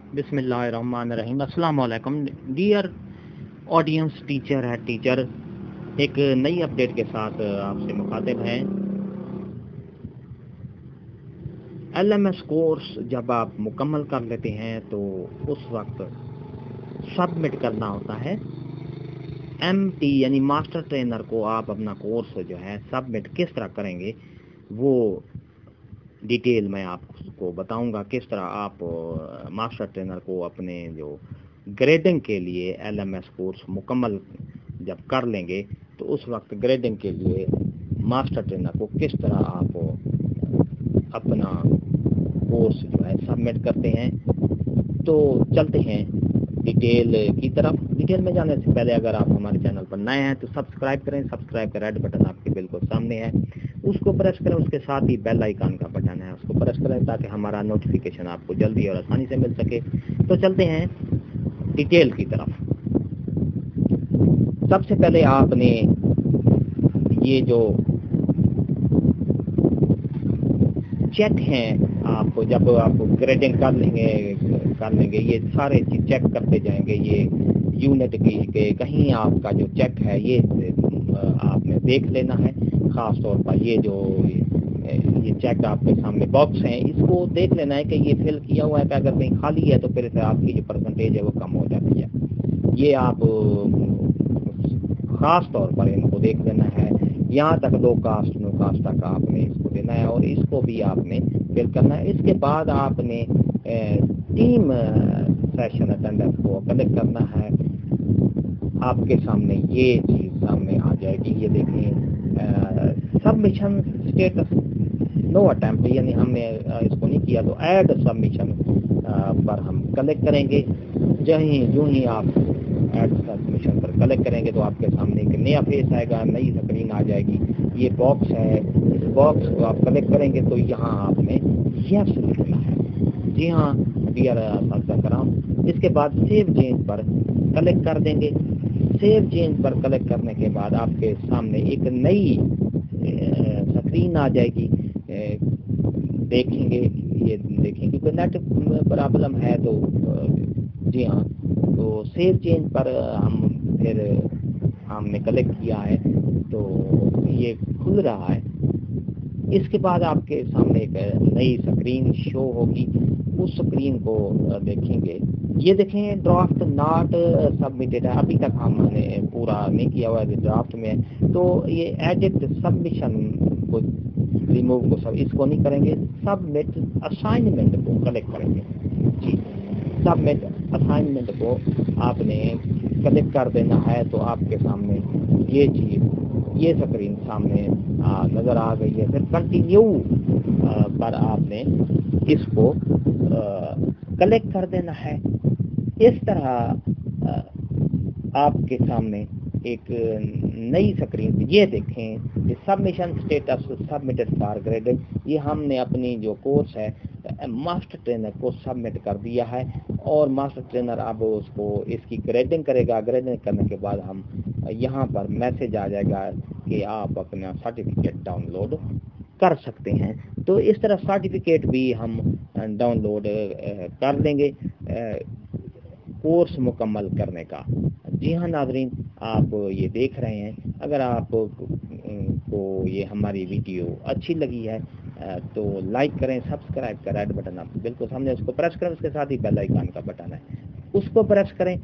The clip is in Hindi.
बिस्मिल्लाहिर्रहमानिर्रहीम। अस्सलाम वालेकुम डियर ऑडियंस। टीचर एक नई अपडेट के साथ आपसे मुखातिब हैं। एलएमएस कोर्स जब आप मुकम्मल कर लेते हैं तो उस वक्त सबमिट करना होता है। एमटी यानी मास्टर ट्रेनर को आप अपना कोर्स जो है सबमिट किस तरह करेंगे वो डिटेल में आपको बताऊंगा। किस तरह आप मास्टर ट्रेनर को अपने जो ग्रेडिंग के लिए एलएमएस कोर्स मुकम्मल जब कर लेंगे तो उस वक्त ग्रेडिंग के लिए मास्टर ट्रेनर को किस तरह आप अपना कोर्स जो है सबमिट करते हैं। तो चलते हैं डिटेल की तरफ। डिटेल में जाने से पहले अगर आप हमारे चैनल पर नए हैं तो सब्सक्राइब करें। सब्सक्राइब का रेड बटन आपके बिल्कुल सामने है, उसको प्रेस करें। उसके साथ ही बेल आइकन का बटन है, उसको प्रेस करें ताकि हमारा नोटिफिकेशन आपको जल्दी और आसानी से मिल सके। तो चलते हैं डिटेल की तरफ। सबसे पहले आपने ये जो चेक हैं, आपको जब आप ग्रेडिंग कर लेंगे ये सारे चीज चेक करते जाएंगे। ये यूनिट की कहीं आपका जो चेक है ये आपने देख लेना है। खास तौर पर ये जो ये चेक आपके सामने बॉक्स हैं, इसको देख लेना है कि ये फिल किया हुआ है कि अगर कहीं खाली है तो फिर से आपकी जो परसेंटेज है वो कम हो जाती है। ये आप खास तौर पर इनको देख लेना है। यहाँ तक नो कास्ट तक आपने इसको देना है और इसको भी आपने फिल करना है। इसके बाद आपने टीम सेशन अटेंडेंस को कलेक्ट करना है। आपके सामने ये चीज सामने आ जाएगी। ये देखें सबमिशन स्टेटस नो अटेम्प्ट, यानी हमने इसको नहीं किया तो ऐड सबमिशन पर हम कलेक्ट करेंगे। जो ही आप ऐड सबमिशन पर कलेक्ट करेंगे तो आपके सामने एक नया फेस आएगा, नई स्क्रीन आ जाएगी। ये बॉक्स है, इस बॉक्स को आप कलेक्ट करेंगे तो यहाँ आपने यस लिखना है। जी हाँ डियर कराम। इसके बाद सेव चेंज पर कलेक्ट कर देंगे। सेव चेंज पर कलेक्ट करने के बाद आपके सामने एक नई स्क्रीन आ जाएगी। देखेंगे कोई नेट प्रॉब्लम है तो जी हाँ, तो सेव चेंज पर हम फिर हमने कलेक्ट किया है तो ये खुल रहा है। इसके बाद आपके सामने एक नई स्क्रीन शो होगी। उस स्क्रीन को देखेंगे। ये देखें ड्राफ्ट नॉट सबमिटेड है, अभी तक हमने पूरा नहीं किया हुआ है, ड्राफ्ट में। तो ये एडिट सबमिशन को रिमूव को सब इसको नहीं करेंगे। सबमिट असाइनमेंट को कलेक्ट करेंगे। जी, सबमिट असाइनमेंट को आपने कलेक्ट कर देना है तो आपके सामने ये चीज ये स्क्रीन सामने नजर आ गई है। फिर कंटिन्यू पर आपने इसको कलेक्ट कर देना है। इस तरह आपके सामने एक नई स्क्रीन ये देखें submission status submitted for grading. ये हमने अपनी जो कोर्स है मास्टर ट्रेनर को सबमिट कर दिया है और मास्टर ट्रेनर अब उसको इसकी ग्रेडिंग करेगा। ग्रेडिंग करने के बाद हम यहाँ पर मैसेज आ जाएगा कि आप अपना सर्टिफिकेट डाउनलोड कर सकते हैं। तो इस तरह सर्टिफिकेट भी हम डाउनलोड कर लेंगे कोर्स मुकम्मल करने का। जी हाँ नाज़रीन, आप ये देख रहे हैं। अगर आप को ये हमारी वीडियो अच्छी लगी है तो लाइक करें। सब्सक्राइब का रेड बटन आप बिल्कुल सामने, उसको प्रेस करें। उसके साथ ही बेल आइकन का बटन है, उसको प्रेस करें